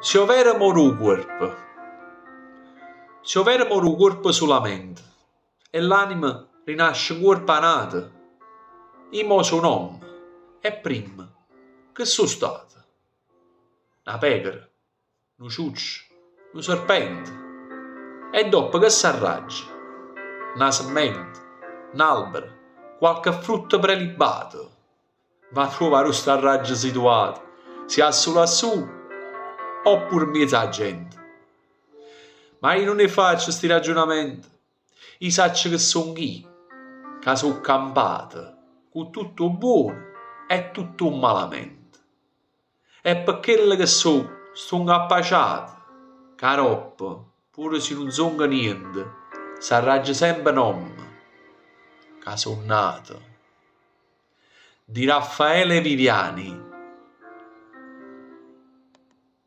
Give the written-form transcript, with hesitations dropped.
Se avéramo un corpo solamente e l'anima rinasce in corpo nato, io mo sono un uomo e prima che sono stato? Una pecora, un ciuccio, un serpente e dopo che s'arrangia? Una semente, un albero, qualche frutto prelibato. Ma trovare sta raggia situato, sia solo a su oppure mezza gente. Ma io non ne faccio sti ragionamenti. Io saccio che son chi, che sono campato, con tutto buono e tutto malamente. E per quello che sto incappaciato, che roba, pure se non sono niente, s'arrangia sempre nome, che son nato. Di Raffaele Viviani.